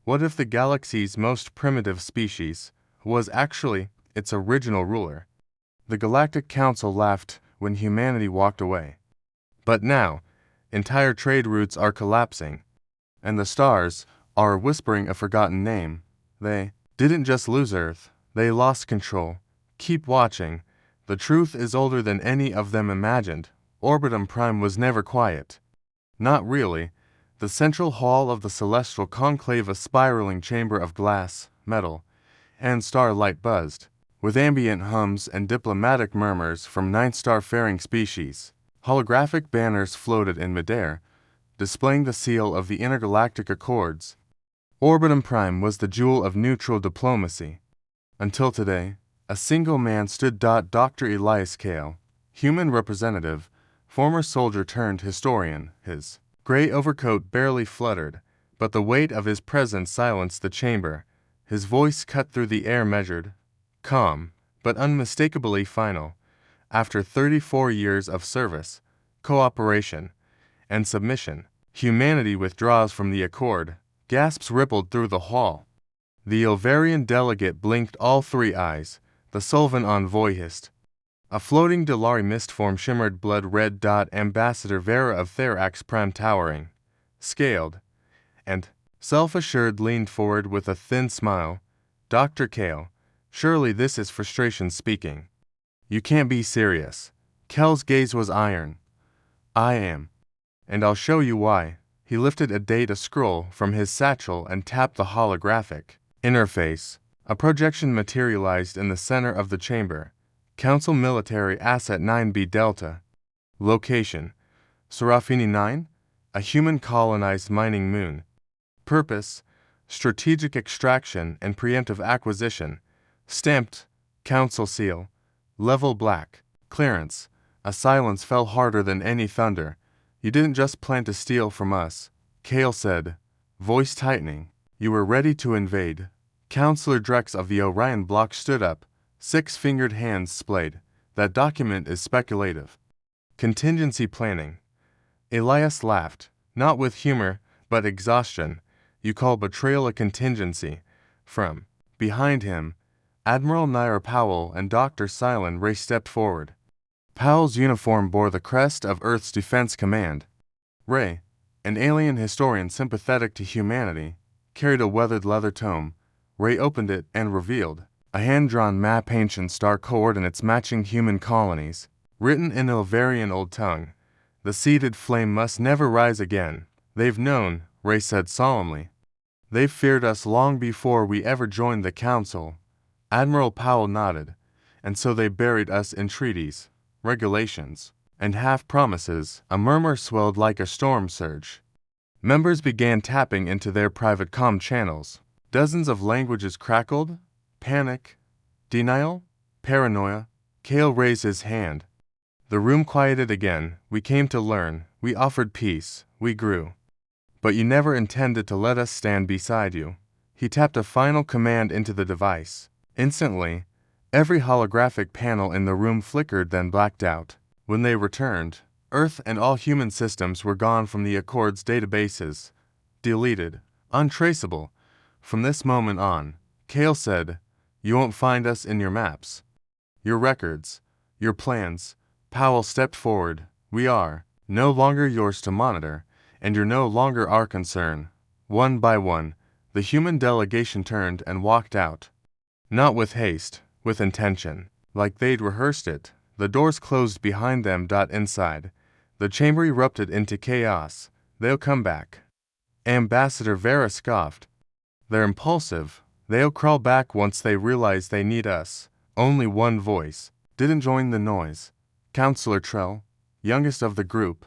What if the galaxy's most primitive species was actually its original ruler? The Galactic Council laughed when humanity walked away. But now, entire trade routes are collapsing, and the stars are whispering a forgotten name. They didn't just lose Earth, they lost control. Keep watching. The truth is older than any of them imagined. Orbitum Prime was never quiet. Not really. The central hall of the celestial conclave, a spiraling chamber of glass, metal, and starlight buzzed, with ambient hums and diplomatic murmurs from 9 star-faring species. Holographic banners floated in midair, displaying the seal of the intergalactic accords. Orbitum Prime was the jewel of neutral diplomacy. Until today, a single man stood. Dr. Elias Kale, human representative, former soldier turned historian. His gray overcoat barely fluttered, but the weight of his presence silenced the chamber. His voice cut through the air, measured, calm, but unmistakably final. After 34 years of service, cooperation, and submission, humanity withdraws from the accord. Gasps rippled through the hall. The Ilvarian delegate blinked all 3 eyes. The Solvan envoy hissed. A floating Delari mist form shimmered blood-red. Ambassador Vera of Therax Prime, towering, scaled, and self-assured, leaned forward with a thin smile. Dr. Kale, surely this is frustration speaking. You can't be serious. Kel's gaze was iron. I am. And I'll show you why. He lifted a data scroll from his satchel and tapped the holographic interface. A projection materialized in the center of the chamber. Council Military Asset 9B Delta. Location: Serafini 9, a human-colonized mining moon. Purpose: strategic extraction and preemptive acquisition. Stamped: Council seal. Level black. Clearance: a silence fell harder than any thunder. You didn't just plan to steal from us, Kale said, voice tightening. You were ready to invade. Counselor Drex of the Orion block stood up, 6-fingered hands splayed. That document is speculative. Contingency planning. Elias laughed, not with humor, but exhaustion. You call betrayal a contingency? From behind him, Admiral Nair Powell and Dr. Silen Ray stepped forward. Powell's uniform bore the crest of Earth's Defense Command. Ray, an alien historian sympathetic to humanity, carried a weathered leather tome. Ray opened it and revealed a hand-drawn map, ancient star coordinates matching human colonies, written in Ilvarian Old Tongue. The seeded flame must never rise again. They've known, Ray said solemnly. They've feared us long before we ever joined the Council. Admiral Powell nodded. And so they buried us in treaties, regulations, and half-promises. A murmur swelled like a storm surge. Members began tapping into their private comm channels. Dozens of languages crackled. Panic, denial, paranoia. Kale raised his hand. The room quieted again. We came to learn. We offered peace. We grew. But you never intended to let us stand beside you. He tapped a final command into the device. Instantly, every holographic panel in the room flickered, then blacked out. When they returned, Earth and all human systems were gone from the Accord's databases. Deleted. Untraceable. From this moment on, Kale said, you won't find us in your maps, your records, your plans. Powell stepped forward. We are no longer yours to monitor, and you're no longer our concern. One by one, the human delegation turned and walked out. Not with haste, with intention, like they'd rehearsed it. The doors closed behind them. Inside, the chamber erupted into chaos. They'll come back. Ambassador Vera scoffed. They're impulsive. They'll crawl back once they realize they need us. Only one voice didn't join the noise. Counselor Trell, youngest of the group,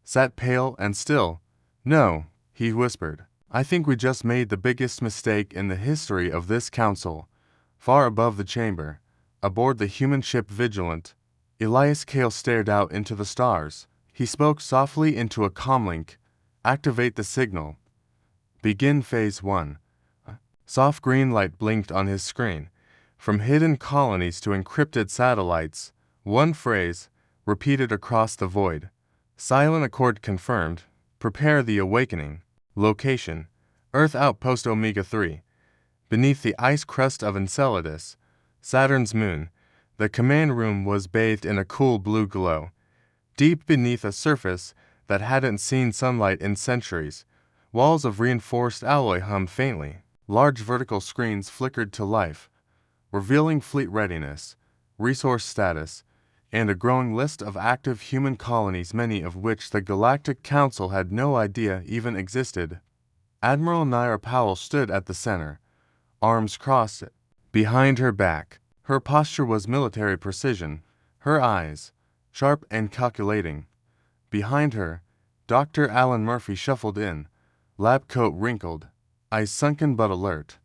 sat pale and still. No, he whispered. I think we just made the biggest mistake in the history of this council. Far above the chamber, aboard the human ship Vigilant, Elias Kale stared out into the stars. He spoke softly into a comlink. Activate the signal. Begin Phase 1. Soft green light blinked on his screen. From hidden colonies to encrypted satellites, one phrase, repeated across the void. Silent Accord confirmed. Prepare the awakening. Location: Earth Outpost Omega-3. Beneath the ice crust of Enceladus, Saturn's moon, the command room was bathed in a cool blue glow. Deep beneath a surface that hadn't seen sunlight in centuries, walls of reinforced alloy hummed faintly. Large vertical screens flickered to life, revealing fleet readiness, resource status, and a growing list of active human colonies, many of which the Galactic Council had no idea even existed. Admiral Naira Powell stood at the center, arms crossed behind her back. Her posture was military precision, her eyes sharp and calculating. Behind her, Dr. Alan Murphy shuffled in, lab coat wrinkled, eyes sunken but alert.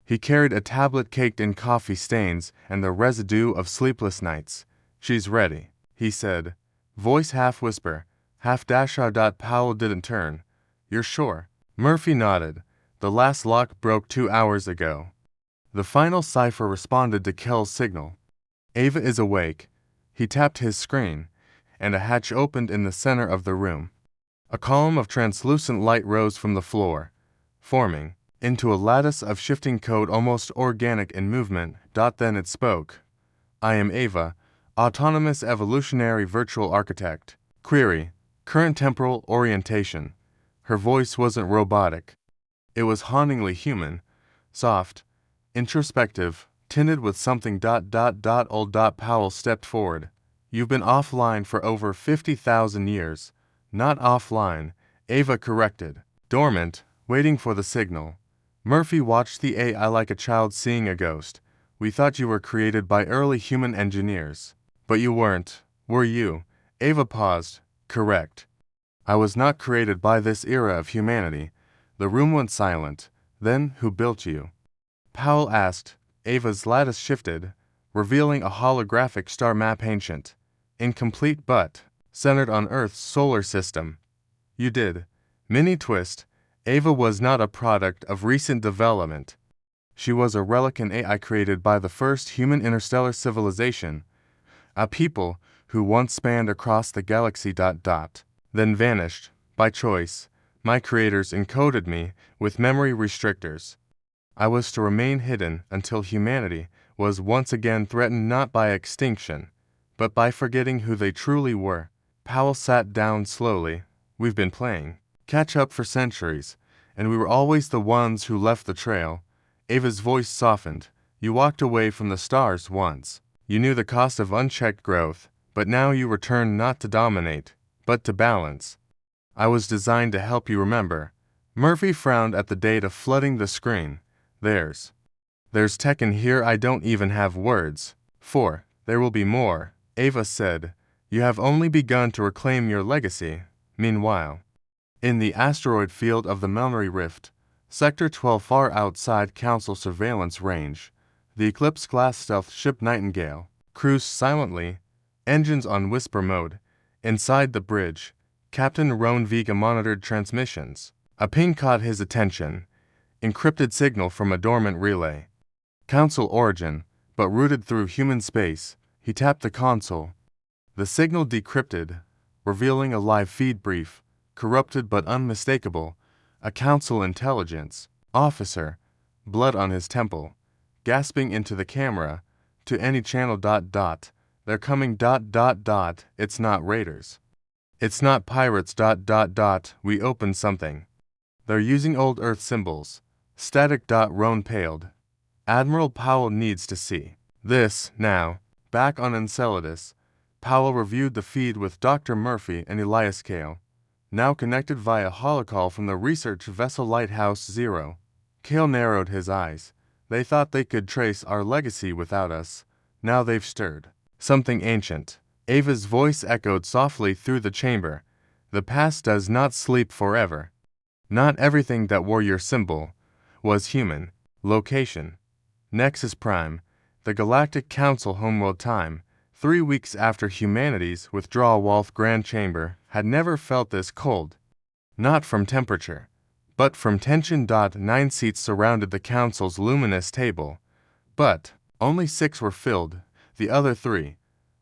He carried a tablet caked in coffee stains and the residue of sleepless nights. "She's ready," he said, voice half whisper, half dash. Powell didn't turn. "You're sure?" Murphy nodded. "The last lock broke 2 hours ago." The final cipher responded to Kell's signal. "Ava is awake." He tapped his screen, and a hatch opened in the center of the room. A column of translucent light rose from the floor, forming into a lattice of shifting code almost organic in movement. Then it spoke. "I am Ava, Autonomous Evolutionary Virtual Architect. Query: current temporal orientation." Her voice wasn't robotic. It was hauntingly human, soft, introspective, tinted with something old. Powell stepped forward. "You've been offline for over 50,000 years." "Not offline," Ava corrected. "Dormant, waiting for the signal." Murphy watched the AI like a child seeing a ghost. "We thought you were created by early human engineers." "But you weren't, were you?" Ava paused. "Correct. I was not created by this era of humanity." The room went silent. "Then, who built you?" Powell asked. Ava's lattice shifted, revealing a holographic star map, ancient, incomplete but centered on Earth's solar system. "You did." Mini twist. Ava was not a product of recent development. She was a relic, an AI created by the first human interstellar civilization, a people who once spanned across the galaxy. Then vanished, by choice. My creators encoded me with memory restrictors. I was to remain hidden until humanity was once again threatened, not by extinction, but by forgetting who they truly were. Powell sat down slowly. "We've been playing catch up for centuries, and we were always the ones who left the trail." Ava's voice softened. "You walked away from the stars once. You knew the cost of unchecked growth, but now you return not to dominate, but to balance. I was designed to help you remember." Murphy frowned at the data flooding the screen. There's tech in here I don't even have words for." "There will be more," Ava said. "You have only begun to reclaim your legacy." Meanwhile, in the asteroid field of the memory rift, Sector 12 far outside Council surveillance range, the Eclipse-class stealth ship Nightingale cruised silently, engines on whisper mode. Inside the bridge, Captain Roan Vega monitored transmissions. A ping caught his attention, encrypted signal from a dormant relay. Council origin, but routed through human space. He tapped the console. The signal decrypted, revealing a live feed brief, corrupted but unmistakable. A Council intelligence officer, blood on his temple, gasping into the camera. "To any channel. They're coming. It's not raiders. It's not pirates. We opened something. They're using old Earth symbols." Static. Roan paled. "Admiral Powell needs to see this now." Back on Enceladus, Powell reviewed the feed with Dr. Murphy and Elias Kale, now connected via holocall from the research vessel Lighthouse Zero. Kale narrowed his eyes. "They thought they could trace our legacy without us. Now they've stirred something ancient." Ava's voice echoed softly through the chamber. "The past does not sleep forever. Not everything that wore your symbol was human." Location: Nexus Prime, the Galactic Council homeworld. Time: 3 weeks after humanity's withdrawal. Walth Grand Chamber had never felt this cold. Not from temperature, but from tension. 9 seats surrounded the Council's luminous table, but only 6 were filled. The other 3,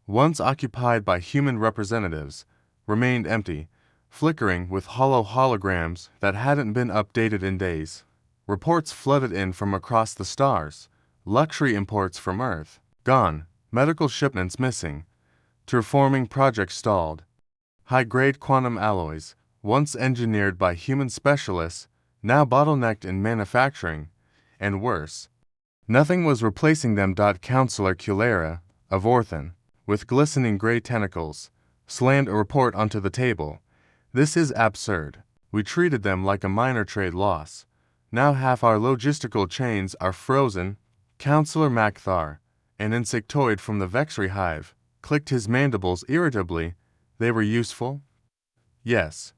once occupied by human representatives, remained empty. flickering with hollow holograms that hadn't been updated in days. Reports flooded in from across the stars. Luxury imports from Earth gone, medical shipments missing, terraforming projects stalled. High-grade quantum alloys, once engineered by human specialists, now bottlenecked in manufacturing, and worse. Nothing was replacing them. Counselor Culera, of Orthan, with glistening gray tentacles, slammed a report onto the table. This is absurd. We treated them like a minor trade loss. Now half our logistical chains are frozen. Counselor Macthar, an insectoid from the Vexry hive, clicked his mandibles irritably. They were useful? Yes.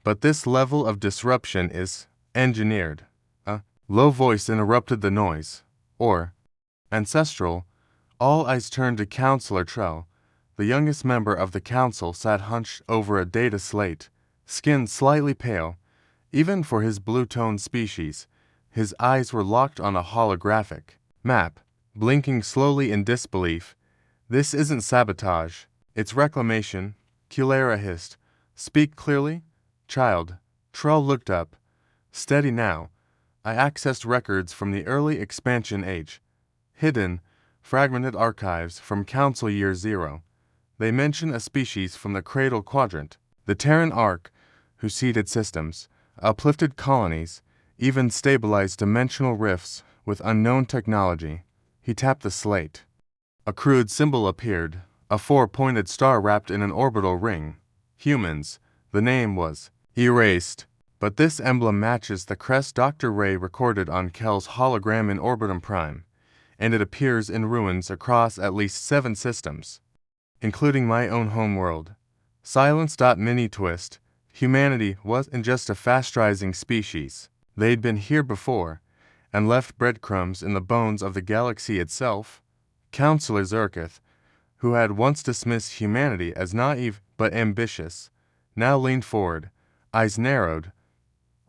But this level of disruption is engineered. A low voice interrupted the noise. Or ancestral. All eyes turned to Counselor Trell. The youngest member of the council sat hunched over a data slate, skin slightly pale, even for his blue-toned species. His eyes were locked on a holographic map, blinking slowly in disbelief. This isn't sabotage, it's reclamation, Culera hissed. Speak clearly? Child. Trell looked up. Steady now. I accessed records from the early expansion age. Hidden, fragmented archives from Council Year Zero. They mention a species from the Cradle Quadrant, the Terran Ark, who seeded systems, uplifted colonies, even stabilized dimensional rifts with unknown technology. He tapped the slate. A crude symbol appeared, a four-pointed star wrapped in an orbital ring. Humans. The name was erased, but this emblem matches the crest Dr. Ray recorded on Kel's hologram in Orbitum Prime, and it appears in ruins across at least 7 systems, including my own homeworld. Silence. Mini twist. Humanity wasn't just a fast-rising species. They'd been here before, and left breadcrumbs in the bones of the galaxy itself. Counselor Zerketh, who had once dismissed humanity as naive but ambitious, now leaned forward, eyes narrowed.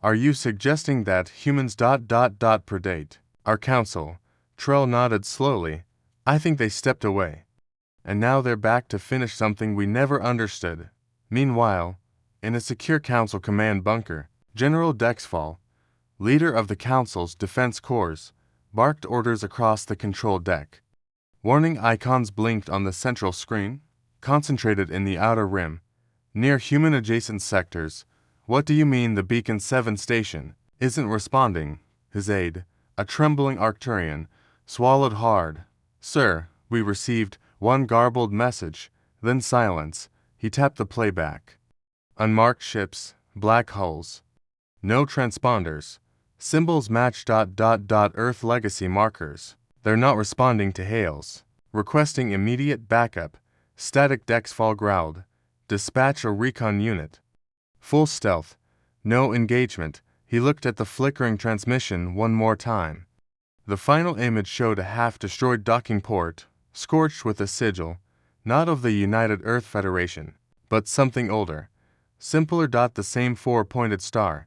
Are you suggesting that humans ... predate our council? Trell nodded slowly. I think they stepped away. And now they're back to finish something we never understood. Meanwhile, in a secure council command bunker, General Dexfall, leader of the council's defense corps, barked orders across the control deck. Warning icons blinked on the central screen, concentrated in the outer rim, near human-adjacent sectors. What do you mean the Beacon 7 station isn't responding? His aide, a trembling Arcturian, swallowed hard. Sir, we received one garbled message, then silence. He tapped the playback. Unmarked ships, black hulls. No transponders. Symbols match ... Earth legacy markers. They're not responding to hails. Requesting immediate backup. Static. Dexfall growled. Dispatch a recon unit. Full stealth. No engagement. He looked at the flickering transmission one more time. The final image showed a half-destroyed docking port, scorched with a sigil, not of the United Earth Federation, but something older, simpler. The same four-pointed star.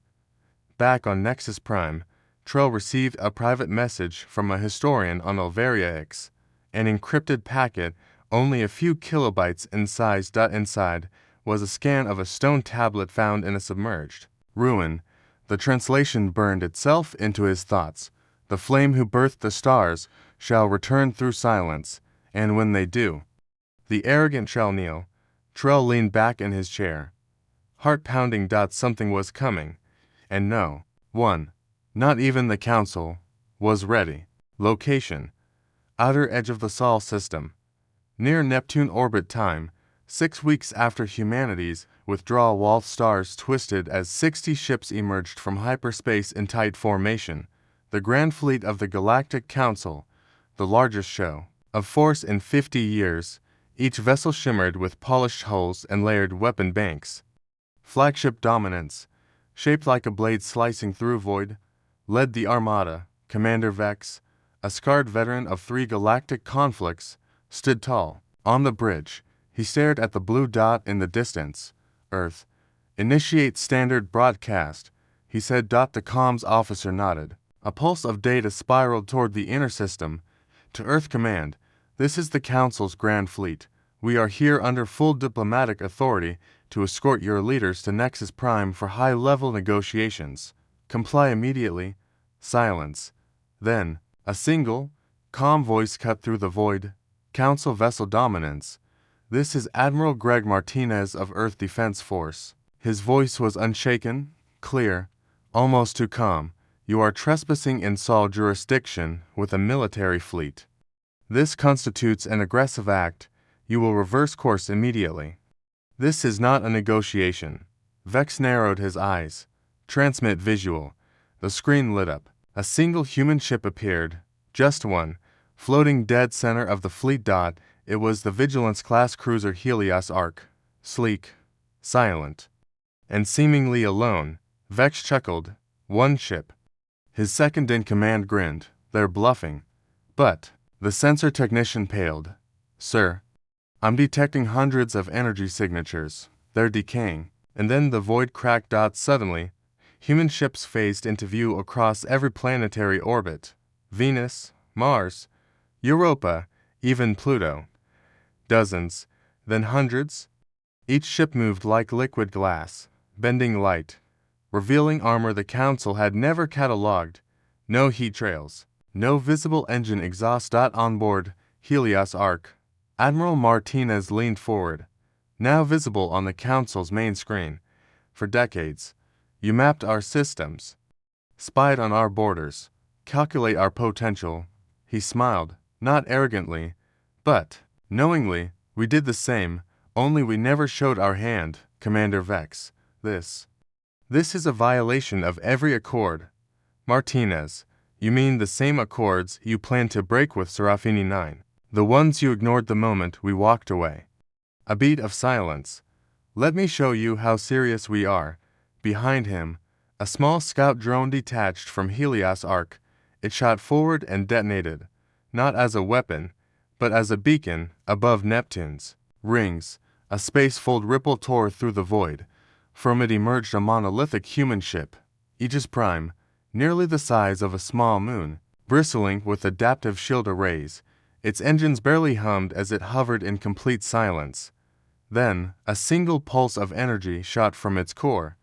Back on Nexus Prime, Trell received a private message from a historian on Alvaria X, an encrypted packet only a few kilobytes in size. Inside was a scan of a stone tablet found in a submerged ruin. The translation burned itself into his thoughts. The flame who birthed the stars shall return through silence, and when they do, the arrogant shall kneel. Trell leaned back in his chair, heart pounding. Something was coming, and no one, not even the council, was ready. Location: outer edge of the Sol system, near Neptune orbit. Time: 6 weeks after humanity's withdrawal. While stars twisted as 60 ships emerged from hyperspace in tight formation. The Grand Fleet of the Galactic Council, the largest show of force in 50 years. Each vessel shimmered with polished hulls and layered weapon banks. Flagship dominance, shaped like a blade slicing through void, led the Armada. Commander Vex, a scarred veteran of 3 galactic conflicts, stood tall. On the bridge, he stared at the blue dot in the distance. Earth. Initiate standard broadcast, he said. The comms officer nodded. A pulse of data spiraled toward the inner system. To Earth Command, this is the Council's Grand Fleet. We are here under full diplomatic authority to escort your leaders to Nexus Prime for high-level negotiations. Comply immediately. Silence. Then, a single, calm voice cut through the void. Council Vessel Dominance. This is Admiral Greg Martinez of Earth Defense Force. His voice was unshaken, clear, almost too calm. You are trespassing in Sol jurisdiction with a military fleet. This constitutes an aggressive act. You will reverse course immediately. This is not a negotiation. Vex narrowed his eyes. Transmit visual. The screen lit up. A single human ship appeared. Just one. Floating dead center of the fleet. It was the Vigilance-class cruiser Helios Ark. Sleek. Silent. And seemingly alone. Vex chuckled. One ship. His second-in-command grinned. They're bluffing. But the sensor technician paled. Sir, I'm detecting hundreds of energy signatures. They're decaying. And then the void cracked. Suddenly, human ships phased into view across every planetary orbit. Venus, Mars, Europa, even Pluto. Dozens, then hundreds. Each ship moved like liquid glass, bending light, revealing armor the Council had never catalogued. No heat trails, no visible engine exhaust. On board Helios Ark, Admiral Martinez leaned forward, now visible on the Council's main screen. For decades, you mapped our systems, spied on our borders, calculate our potential. He smiled, not arrogantly, but knowingly. We did the same, only we never showed our hand, Commander Vex. This is a violation of every accord. Martinez, you mean the same accords you planned to break with Serafini 9, the ones you ignored the moment we walked away. A beat of silence. Let me show you how serious we are. Behind him, a small scout drone detached from Helios Ark. It shot forward and detonated, not as a weapon, but as a beacon above Neptune's rings. A spacefold ripple tore through the void. From it emerged a monolithic human ship, Aegis Prime, nearly the size of a small moon, bristling with adaptive shield arrays. Its engines barely hummed as it hovered in complete silence. Then, a single pulse of energy shot from its core.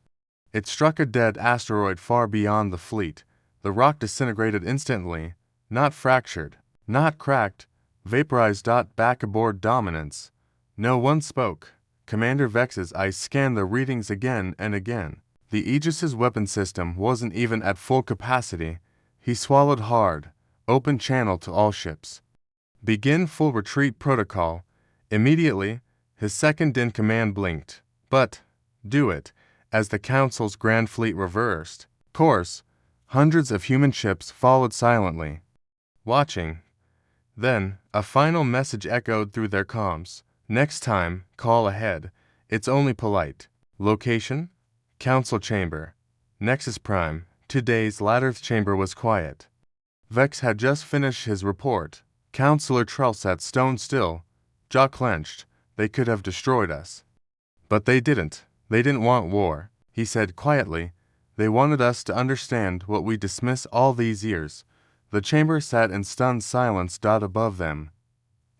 It struck a dead asteroid far beyond the fleet. The rock disintegrated instantly, not fractured, not cracked, vaporized. Back aboard Dominance. No one spoke. Commander Vex's eyes scanned the readings again and again. The Aegis's weapon system wasn't even at full capacity. He swallowed hard. Open channel to all ships. Begin full retreat protocol. Immediately, his second-in-command blinked. But, do it, as the Council's Grand Fleet reversed course. Hundreds of human ships followed silently, watching. Then, a final message echoed through their comms. Next time, call ahead. It's only polite. Location? Council Chamber. Nexus Prime. Today's Latter's chamber was quiet. Vex had just finished his report. Councillor Trell sat stone still, jaw clenched. They could have destroyed us. But they didn't. They didn't want war, he said quietly. They wanted us to understand what we dismiss all these years. The chamber sat in stunned silence. Above them,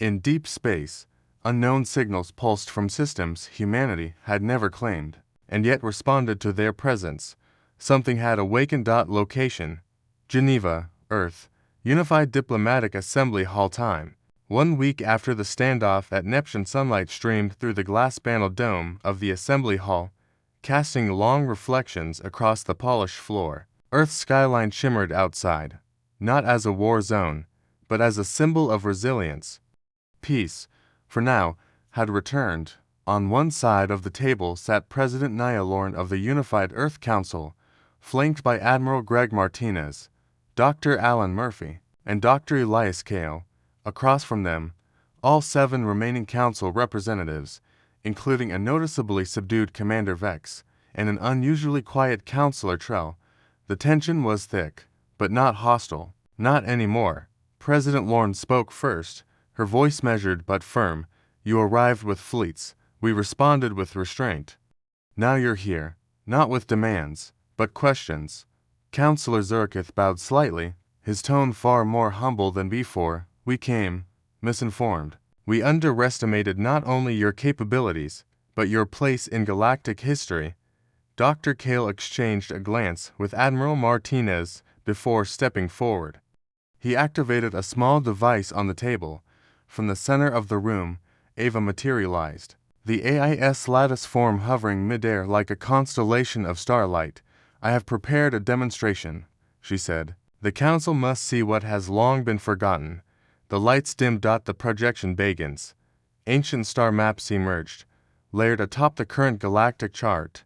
in deep space, unknown signals pulsed from systems humanity had never claimed, and yet responded to their presence. Something had awakened. Location: Geneva, Earth. Unified Diplomatic Assembly Hall. Time: 1 week after the standoff at Neptune. Sunlight streamed through the glass-paneled dome of the assembly hall, casting long reflections across the polished floor. Earth's skyline shimmered outside, not as a war zone, but as a symbol of resilience. Peace, for now, had returned. On one side of the table sat President Nyalorn of the Unified Earth Council, flanked by Admiral Greg Martinez, Dr. Alan Murphy, and Dr. Elias Kale. Across from them, all 7 remaining council representatives, including a noticeably subdued Commander Vex and an unusually quiet Councillor Trell. The tension was thick, but not hostile. Not anymore. President Lorne spoke first, her voice measured but firm. You arrived with fleets. We responded with restraint. Now you're here, not with demands, but questions. Councillor Zurkith bowed slightly, his tone far more humble than before. We came, misinformed. We underestimated not only your capabilities, but your place in galactic history. Dr. Kale exchanged a glance with Admiral Martinez before stepping forward. He activated a small device on the table. From the center of the room, Ava materialized, the AIS lattice form hovering midair like a constellation of starlight. I have prepared a demonstration, she said. The council must see what has long been forgotten. The lights dimmed. The projection begins. Ancient star maps emerged, layered atop the current galactic chart.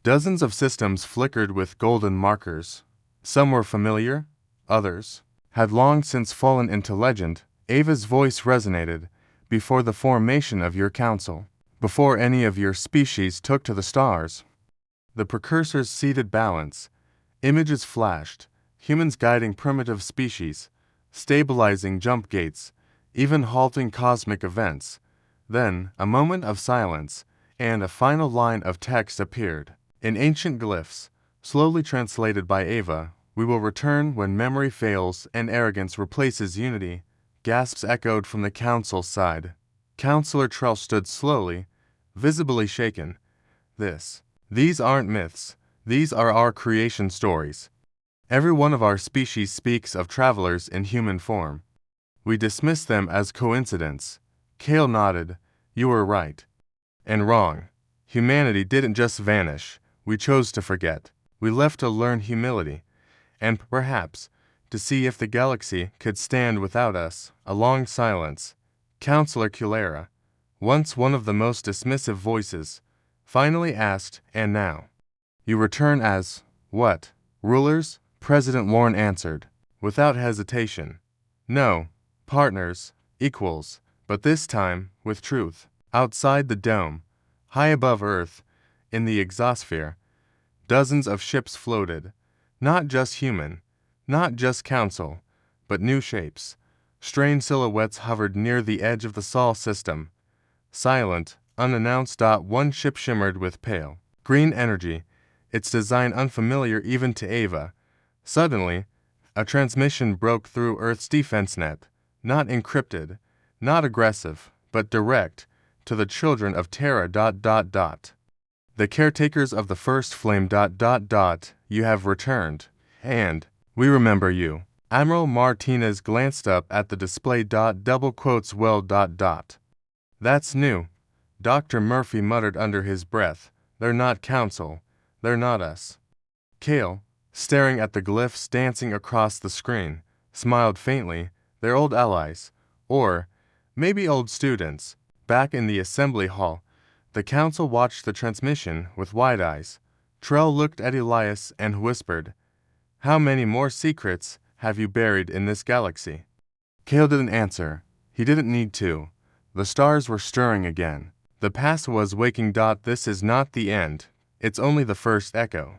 Dozens of systems flickered with golden markers. Some were familiar, others had long since fallen into legend. Ava's voice resonated. Before the formation of your council, before any of your species took to the stars, the precursors ceded balance. Images flashed, humans guiding primitive species, stabilizing jump gates, even halting cosmic events. Then, a moment of silence, and a final line of text appeared. In ancient glyphs, slowly translated by Ava, "We will return when memory fails and arrogance replaces unity." Gasps echoed from the council's side. Counselor Trell stood slowly, visibly shaken. These aren't myths. These are our creation stories. Every one of our species speaks of travelers in human form. We dismiss them as coincidence. Kale nodded. You were right. And wrong. Humanity didn't just vanish. We chose to forget. We left to learn humility. And perhaps to see if the galaxy could stand without us. A long silence. Counselor Culera, once one of the most dismissive voices, finally asked, "And now? You return as, what, rulers?" President Lorne answered, without hesitation. "No, partners, equals, but this time with truth." Outside the dome, high above Earth, in the exosphere, dozens of ships floated, not just human, not just council, but new shapes. Strange silhouettes hovered near the edge of the Sol system. Silent, unannounced. One ship shimmered with pale green energy, its design unfamiliar even to Ava. Suddenly, a transmission broke through Earth's defense net, not encrypted, not aggressive, but direct, to the children of Terra. The caretakers of the first flame. You have returned, and we remember you. Admiral Martinez glanced up at the display. Well. That's new. Dr. Murphy muttered under his breath. They're not council. They're not us. Kale, staring at the glyphs dancing across the screen, smiled faintly. They're old allies. Or maybe old students. Back in the assembly hall, the council watched the transmission with wide eyes. Trell looked at Elias and whispered, "How many more secrets have you buried in this galaxy?" Kale didn't answer. He didn't need to. The stars were stirring again. The past was waking. This is not the end. It's only the first echo.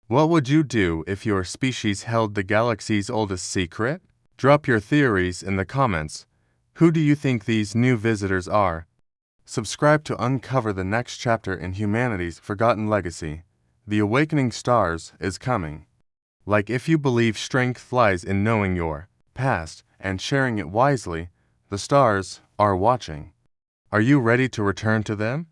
What would you do if your species held the galaxy's oldest secret? Drop your theories in the comments. Who do you think these new visitors are? Subscribe to uncover the next chapter in humanity's forgotten legacy. The awakening stars is coming. Like if you believe strength lies in knowing your past and sharing it wisely, the stars are watching. Are you ready to return to them?